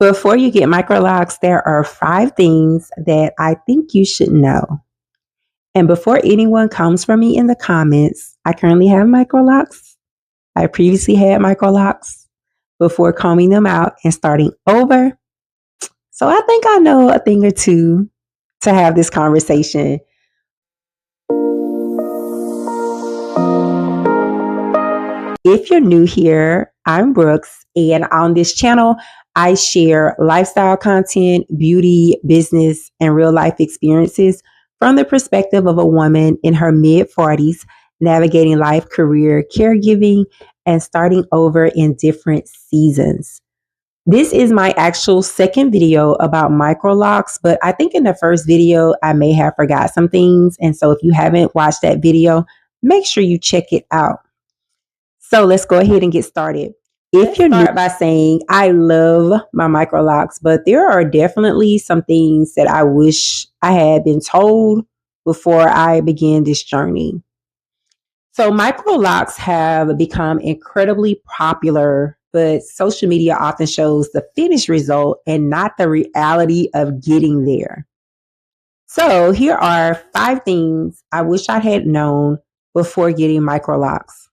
Before you get Microlocs, there are 5 things that I think you should know. And before anyone comes for me in the comments, I currently have Microlocs. I previously had Microlocs before combing them out and starting over. So I think I know a thing or two to have this conversation. If you're new here, I'm Brooks, and on this channel, I share lifestyle content, beauty, business, and real life experiences from the perspective of a woman in her mid 40s, navigating life, career, caregiving, and starting over in different seasons. This is my actual second video about Microlocs, but I think in the first video, I may have forgot some things. And so if you haven't watched that video, make sure you check it out. So let's go ahead and get started. If you're start by saying I love my Microlocs, but there are definitely some things that I wish I had been told before I began this journey. So Microlocs have become incredibly popular, but social media often shows the finished result and not the reality of getting there. So here are 5 things I wish I had known before getting Microlocs.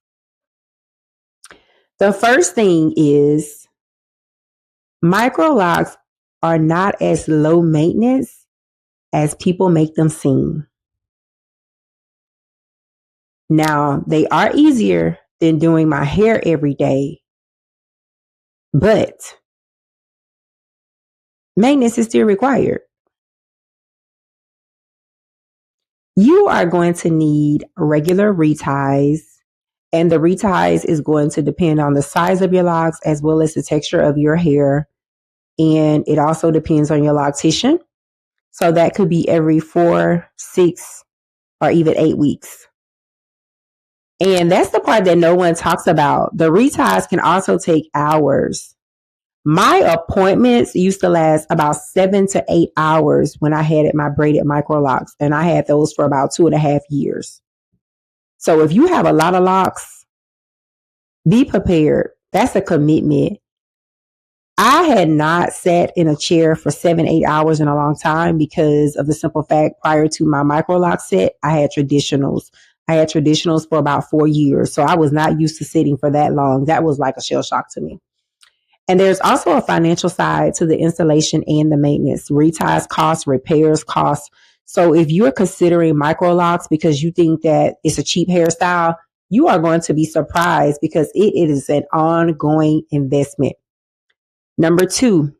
The first thing is Microlocs are not as low maintenance as people make them seem. Now, they are easier than doing my hair every day, but maintenance is still required. You are going to need regular reties, and the reties is going to depend on the size of your locks as well as the texture of your hair. And it also depends on your loctician. So that could be every 4, 6, or even 8 weeks. And that's the part that no one talks about. The reties can also take hours. My appointments used to last about 7 to 8 hours when I had my braided Microlocs, and I had those for about 2.5 years. So if you have a lot of locks, be prepared. That's a commitment. I had not sat in a chair for 7, 8 hours in a long time because of the simple fact prior to my Microloc set, I had traditionals. I had traditionals for about 4 years. So I was not used to sitting for that long. That was like a shell shock to me. And there's also a financial side to the installation and the maintenance. Reties cost, repairs cost. So if you're considering Microlocs because you think that it's a cheap hairstyle, you are going to be surprised because it is an ongoing investment. Number 2,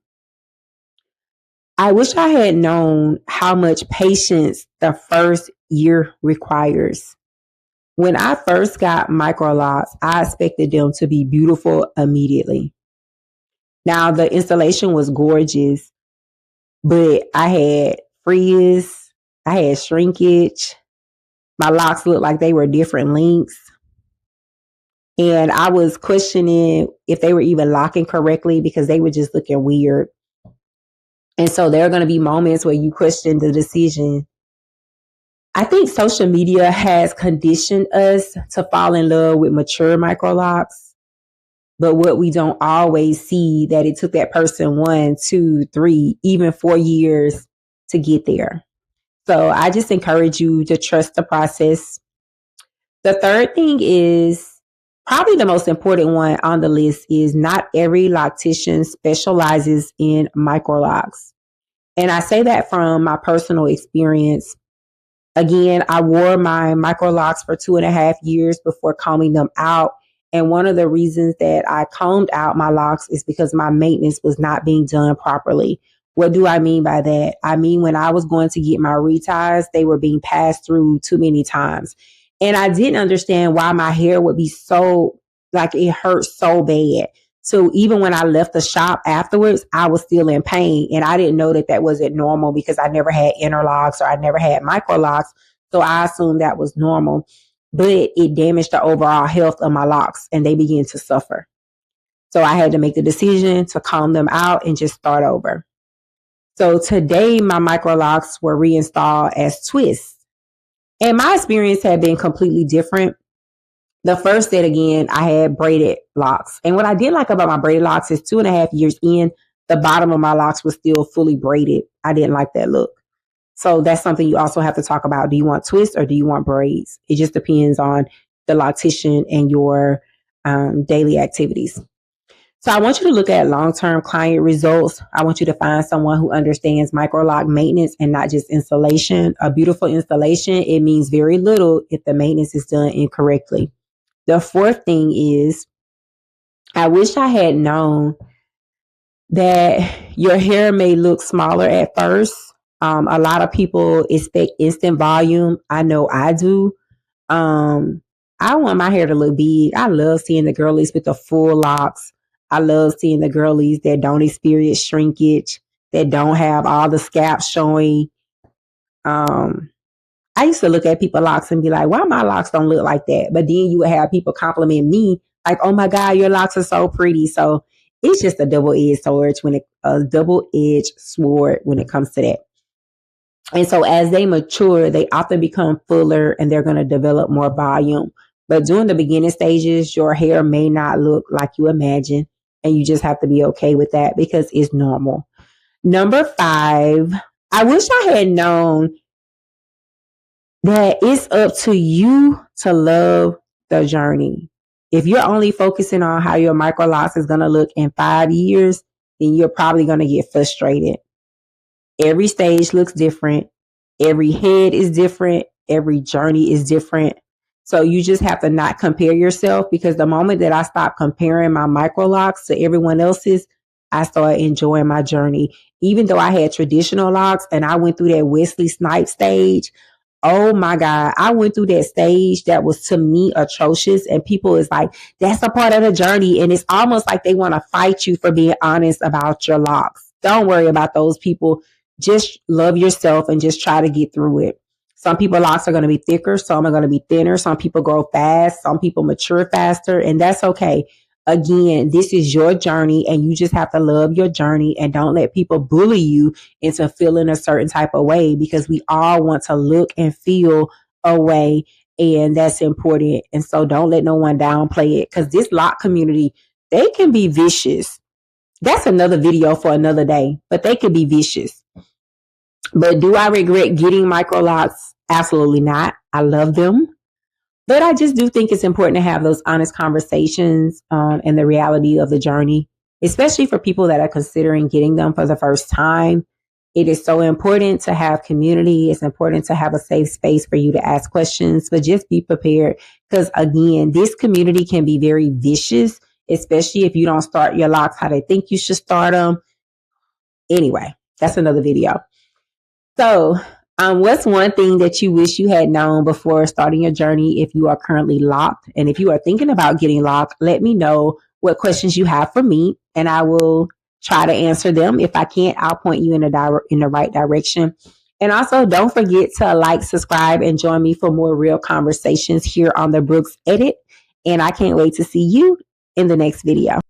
I wish I had known how much patience the first year requires. When I first got Microlocs, I expected them to be beautiful immediately. Now, the installation was gorgeous, but I had frizz, I had shrinkage, my locks looked like they were different lengths, and I was questioning if they were even locking correctly because they were just looking weird. And so there are going to be moments where you question the decision. I think social media has conditioned us to fall in love with mature Microlocs. But what we don't always see that it took that person 1, 2, 3, even 4 years to get there. So I just encourage you to trust the process. The third thing is probably the most important one on the list is not every loctician specializes in Microlocs. And I say that from my personal experience. Again, I wore my Microlocs for 2.5 years before combing them out. And one of the reasons that I combed out my locks is because my maintenance was not being done properly. What do I mean by that? I mean, when I was going to get my reties, they were being passed through too many times. And I didn't understand why my hair would be so, like it hurt so bad. So even when I left the shop afterwards, I was still in pain. And I didn't know that that wasn't normal because I never had interlocks or I never had Microlocs. So I assumed that was normal. But it damaged the overall health of my locks and they began to suffer. So I had to make the decision to comb them out and just start over. So today my Microlocs were reinstalled as twists. And my experience had been completely different. The first set, again, I had braided locks. And what I did like about my braided locks is 2.5 years in, the bottom of my locks was still fully braided. I didn't like that look. So that's something you also have to talk about. Do you want twists or do you want braids? It just depends on the loctician and your daily activities. So I want you to look at long-term client results. I want you to find someone who understands microloc maintenance and not just installation. A beautiful installation, it means very little if the maintenance is done incorrectly. The fourth thing is, I wish I had known that your hair may look smaller at first. A lot of people expect instant volume. I know I do. I want my hair to look big. I love seeing the girlies with the full locks. I love seeing the girlies that don't experience shrinkage, that don't have all the scalp showing. I used to look at people's locks and be like, why my locks don't look like that? But then you would have people compliment me like, oh my God, your locks are so pretty. So it's just a double-edged sword when it comes to that. And so as they mature, they often become fuller and they're going to develop more volume. But during the beginning stages, your hair may not look like you imagine. And you just have to be okay with that because it's normal. Number 5, I wish I had known that it's up to you to love the journey. If you're only focusing on how your microlocs is going to look in 5 years, then you're probably going to get frustrated. Every stage looks different. Every head is different. Every journey is different. So you just have to not compare yourself, because the moment that I stopped comparing my microlocs to everyone else's, I started enjoying my journey. Even though I had traditional locks and I went through that Wesley Snipes stage, oh my God, I went through that stage that was to me atrocious. And people is like, that's a part of the journey. And it's almost like they want to fight you for being honest about your locks. Don't worry about those people. Just love yourself and just try to get through it. Some people locks are going to be thicker. Some are going to be thinner. Some people grow fast. Some people mature faster. And that's okay. Again, this is your journey and you just have to love your journey and don't let people bully you into feeling a certain type of way, because we all want to look and feel a way, and that's important. And so don't let no one downplay it, because this lock community, they can be vicious. That's another video for another day, but they could be vicious. But do I regret getting microlocs? Absolutely not. I love them. But I just do think it's important to have those honest conversations and the reality of the journey, especially for people that are considering getting them for the first time. It is so important to have community. It's important to have a safe space for you to ask questions, but just be prepared, because again, this community can be very vicious, especially if you don't start your locks how they think you should start them. Anyway, that's another video. So, what's one thing that you wish you had known before starting your journey if you are currently locked? And if you are thinking about getting locked, let me know what questions you have for me, and I will try to answer them. If I can't, I'll point you in the right direction. And also, don't forget to like, subscribe, and join me for more real conversations here on the Brooks Edit. And I can't wait to see you in the next video.